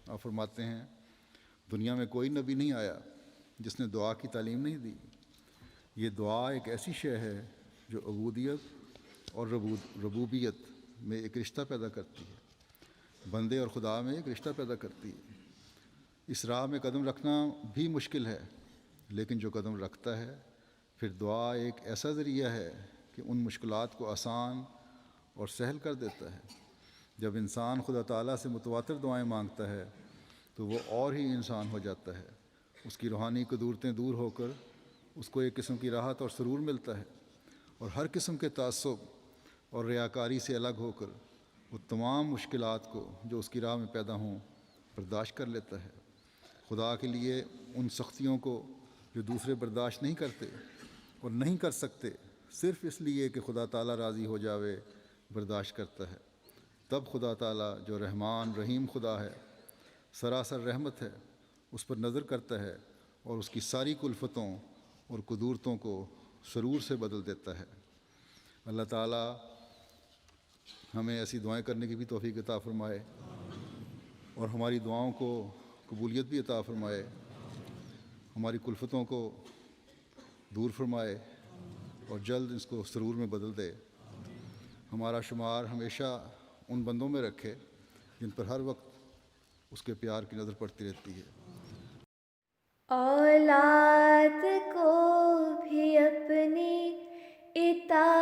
آپ فرماتے ہیں دنیا میں کوئی نبی نہیں آیا جس نے دعا کی تعلیم نہیں دی۔ یہ دعا ایک ایسی شے ہے جو عبودیت اور ربوبیت میں ایک رشتہ پیدا کرتی ہے، بندے اور خدا میں ایک رشتہ پیدا کرتی ہے۔ اس راہ میں قدم رکھنا بھی مشکل ہے، لیکن جو قدم رکھتا ہے پھر دعا ایک ایسا ذریعہ ہے کہ ان مشکلات کو آسان اور سہل کر دیتا ہے۔ جب انسان خدا تعالیٰ سے متواتر دعائیں مانگتا ہے تو وہ اور ہی انسان ہو جاتا ہے، اس کی روحانی قدورتیں دور ہو کر اس کو ایک قسم کی راحت اور سرور ملتا ہے، اور ہر قسم کے تعصب اور ریاکاری سے الگ ہو کر وہ تمام مشکلات کو جو اس کی راہ میں پیدا ہوں برداشت کر لیتا ہے۔ خدا کے لیے ان سختیوں کو جو دوسرے برداشت نہیں کرتے اور نہیں کر سکتے صرف اس لیے کہ خدا تعالیٰ راضی ہو جاوے برداشت کرتا ہے، تب خدا تعالیٰ جو رحمان رحیم خدا ہے، سراسر رحمت ہے، اس پر نظر کرتا ہے اور اس کی ساری کلفتوں اور قدورتوں کو سرور سے بدل دیتا ہے۔ اللہ تعالیٰ ہمیں ایسی دعائیں کرنے کی بھی توفیق عطا فرمائے اور ہماری دعاؤں کو قبولیت بھی عطا فرمائے، ہماری کلفتوں کو دور فرمائے اور جلد اس کو سرور میں بدل دے۔ ہمارا شمار ہمیشہ ان بندوں میں رکھے جن پر ہر وقت اس کے پیار کی نظر پڑتی رہتی ہے۔ اولاد کو بھی اپنی اطاعت